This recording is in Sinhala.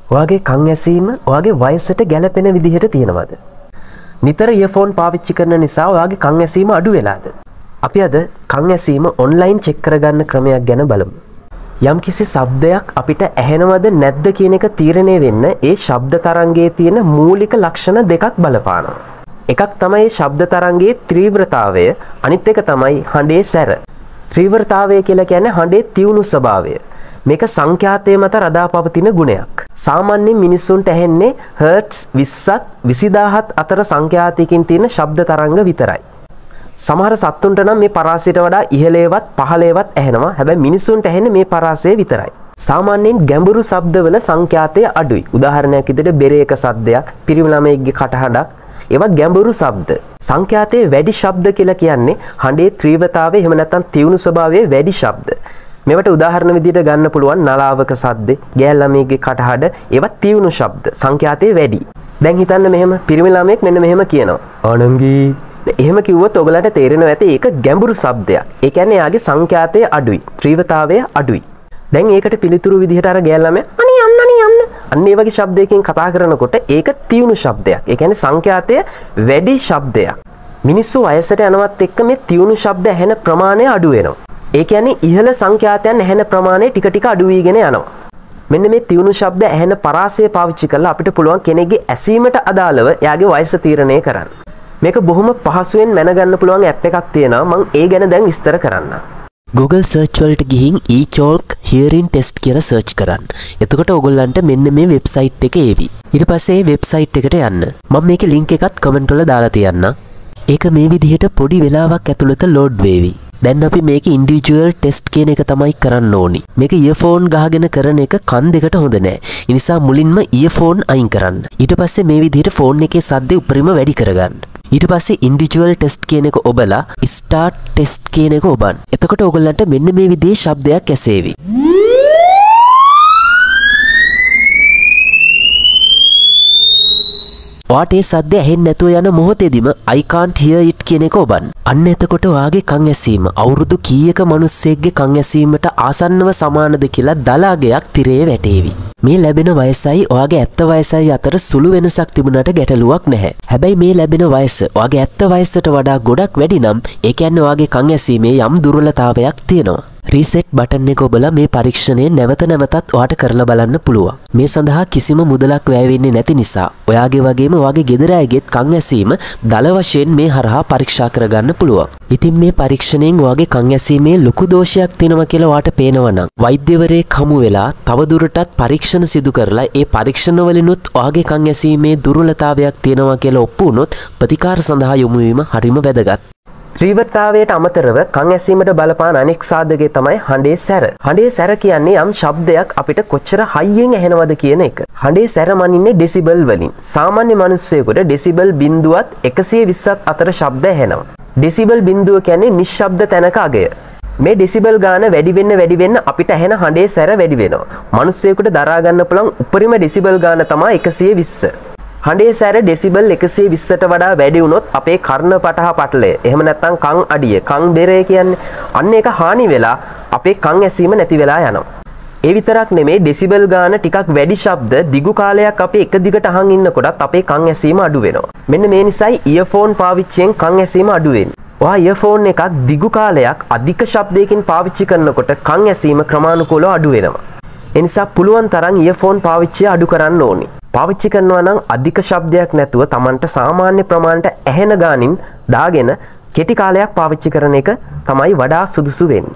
ඔයාගේ කන් ඇසීම ඔයාගේ වයසට ගැළපෙන විදිහට තියෙනවද? නිතර ඉයර්ෆෝන් පාවිච්චි කරන නිසා ඔයාගේ කන් ඇසීම අඩු වෙලාද? අපි අද කන් ඇසීම ඔන්ලයින් චෙක් කරගන්න ක්‍රමයක් ගැන බලමු. යම්කිසි ශබ්දයක් අපිට ඇහෙනවද නැද්ද කියන එක තීරණය වෙන්න ඒ ශබ්ද තරංගයේ තියෙන මූලික ලක්ෂණ දෙකක් බලපානවා. එකක් තමයි ශබ්ද තරංගයේ තීව්‍රතාවය, අනිත් එක තමයි හඬේ සැර. තීව්‍රතාවය කියලා කියන්නේ හඬේ තියුණු ස්වභාවය. මේක සංඛ්‍යාතය මත රඳා පවතින ගුණයක්. සාමාන්‍යයෙන් මිනිස්සුන්ට ඇහෙන්නේ හර්ට්ස් 20ත් 20000ත් අතර සංඛ්‍යාතයකින් තියෙන ශබ්ද තරංග විතරයි. සමහර සත්තුන්ට නම් මේ පරාසයට වඩා ඉහළේවත් පහළේවත් ඇහෙනවා. හැබැයි මිනිස්සුන්ට ඇහෙන්නේ මේ පරාසය විතරයි. සාමාන්‍යයෙන් ගැඹුරු ශබ්දවල සංඛ්‍යාතය අඩුයි. උදාහරණයක් විදිහට බෙරේක සද්දයක්, පිරිමි ළමයෙක්ගේ කටහඬක්, ඒවා ගැඹුරු ශබ්ද. සංඛ්‍යාතයේ වැඩි ශබ්ද කියලා කියන්නේ හඬේ තීව්‍රතාවය එහෙම නැත්නම් තියුණු ස්වභාවයේ වැඩි ශබ්ද. මේවට උදාහරණ විදිහට ගන්න පුළුවන් නලාවක සද්දේ, ගෑල් ළමයෙක්ගේ කටහඬ, ඒවා තියුණු ශබ්ද. සංඛ්‍යාතයේ වැඩි. දැන් හිතන්න මෙහෙම පිරිමි ළමයෙක් මෙන්න මෙහෙම කියනවා. "ආනංගි" එහෙම කිව්වොත් ඔයගලට තේරෙනවා ඇති ඒක ගැඹුරු શબ્දයක්. ඒ කියන්නේ යාගේ සංඛ්‍යාතය අඩුයි, තීව්‍රතාවය අඩුයි. දැන් ඒකට පිළිතුරු විදිහට අර ගෑල් ළමයා "අනේ යන්න" අන්න ඒ වගේ શબ્දයකින් කතා කරනකොට ඒක තියුණු શબ્දයක්. ඒ කියන්නේ සංඛ්‍යාතය වැඩි શબ્දයක්. මිනිස්සු වයසට යනවත් එක්ක මේ තියුණු શબ્ද ඇහෙන ප්‍රමාණය අඩු වෙනවා. ඒ කියන්නේ ඉහළ සංඛ්‍යාතයන් ඇහෙන ප්‍රමාණය ටික ටික අඩු වීගෙන යනවා. මෙන්න මේ තියුණු ශබ්ද ඇහෙන පරාසය පාවිච්චි කරලා අපිට පුළුවන් කෙනෙක්ගේ ඇසීමට අදාළව එයාගේ වයස තීරණය කරන්න. මේක බොහොම පහසුවෙන් මැනගන්න පුළුවන් ඇප් එකක් තියෙනවා. මම ඒ ගැන දැන් විස්තර කරන්නම්. Google search වලට ගිහින් e-chalk hearing test කියලා search කරන්න. එතකොට ඔයගොල්ලන්ට මෙන්න මේ වෙබ්සයිට් එක එවි. ඊට පස්සේ මේ වෙබ්සයිට් එකට යන්න. මම මේකේ link එකත් comment වල දාලා තියන්නම්. ඒක මේ විදිහට පොඩි වෙලාවක් ඇතුළත load වේවි. දැන් අපි මේක ඉන්ඩිවිජුවල් ටෙස්ට් කියන එක තමයි කරන්න ඕනි. මේක ඉයර්ෆෝන් ගහගෙන කරන එක කන් දෙකට හොඳ නෑ. ඒ නිසා මුලින්ම ඉයර්ෆෝන් අයින් කරන්න. ඊට පස්සේ මේ විදිහට ෆෝන් එකේ ශබ්දය උඩරිම වැඩි කරගන්න. ඊට පස්සේ ඉන්ඩිවිජුවල් ටෙස්ට් කියන එක ඔබලා ස්ටාර්ට් ටෙස්ට් කියන එක ඔබන්න. එතකොට ඔයගොල්ලන්ට මෙන්න මේ විදිහේ ශබ්දයක් ඇසේවි. ඔයාට ඒ සද්ද ඇහෙන්නේ නැතුව යන මොහොතේදීම I can't hear it කියන එක ඔබන්න. අන්න එතකොට ඔයාගේ කන් ඇසීම අවුරුදු කීයක මිනිස්සෙක්ගේ කන් ඇසීමට ආසන්නව සමානද කියලා දලාගයක් තිරේ වැටේවි. මේ ලැබෙන වයසයි ඔයාගේ ඇත්ත වයසයි අතර සුළු වෙනසක් තිබුණාට ගැටලුවක් නැහැ. හැබැයි මේ ලැබෙන වයස ඔයාගේ ඇත්ත වයසට වඩා ගොඩක් වැඩි නම් ඒ කියන්නේ ඔයාගේ කන් ඇසීමේ යම් දුර්වලතාවයක් තියෙනවා. රීසෙට් බටන් එක ඔබලා මේ පරීක්ෂණය නැවත නැවතත් ඔයාට කරලා බලන්න පුළුවන්. මේ සඳහා කිසිම මුදලක් වැය වෙන්නේ නැති නිසා ඔයාගේ වගේම ඔයාගේ ගෙදර අයගෙත් කන් ඇසීම දල වශයෙන් මේ හරහා පරීක්ෂා කරගන්න පුළුවන්. ඉතින් මේ පරීක්ෂණයෙන් ඔයාගේ කන් ඇසීමේ ලොකු දෝෂයක් තියෙනවා කියලා ඔයාට පේනවා නම් වෛද්‍යවරයෙක් හමු වෙලා තවදුරටත් පරීක්ෂණ සිදු කරලා ඒ පරීක්ෂණ වලිනුත් ඔයාගේ කන් ඇසීමේ දුර්වලතාවයක් තියෙනවා කියලා ඔප්පු වුණොත් ප්‍රතිකාර සඳහා යොමු වීම හරිම වැදගත්. තීව්‍රතාවයට අමතරව කන් ඇසීමට බලපාන අනෙක් සාධකය තමයි හඬේ සැර. හඬේ සැර කියන්නේ යම් ශබ්දයක් අපිට කොච්චර හයියෙන් ඇහෙනවද කියන එක. හඬේ සැර මනින්නේ ඩෙසිබල් වලින්. සාමාන්‍ය මිනිස්සෙකුට ඩෙසිබල් 0ත් 120ත් අතර ශබ්ද ඇහෙනවා. ඩෙසිබල් 0 කියන්නේ නිශ්ශබ්ද තැනක අගය. මේ ඩෙසිබල් ගාන වැඩි වෙන්න අපිට ඇහෙන හඬේ සැර වැඩි වෙනවා. මිනිස්සෙකුට දරා ගන්න පුළුවන් උපරිම ඩෙසිබල් ගාන තමයි 120. හඬේ සැර ඩෙසිබල් 120ට වඩා වැඩි වුණොත් අපේ කර්ණ පටහ පටලය, එහෙම නැත්නම් කන් අඩිය, කන් බෙරය කියන්නේ අන්න ඒක හානි වෙලා අපේ කන් ඇසීම නැති වෙලා යනවා. ඒ විතරක් නෙමෙයි ඩෙසිබල් ගාන ටිකක් වැඩි ශබ්ද දිගු කාලයක් අපි එක දිගට අහන් ඉන්නකොටත් අපේ කන් ඇසීම අඩු වෙනවා. මෙන්න මේ නිසායි ඉයර්ෆෝන් පාවිච්චියෙන් කන් ඇසීම අඩු වෙන්නේ. ඔයා ඉයර්ෆෝන් එකක් දිගු කාලයක් අධික ශබ්දයකින් පාවිච්චි කරනකොට කන් ඇසීම ක්‍රමානුකූලව අඩු වෙනවා. ඒ නිසා පුළුවන් තරම් ඉයර්ෆෝන් පාවිච්චිය අඩු කරන්න ඕනේ. පාවිච්චි කරනවා නම් අධික ශබ්දයක් නැතුව Tamanට සාමාන්‍ය ප්‍රමාණයට ඇහෙන ගානින් දාගෙන කෙටි කාලයක් පාවිච්චි කරන එක තමයි වඩා සුදුසු වෙන්නේ.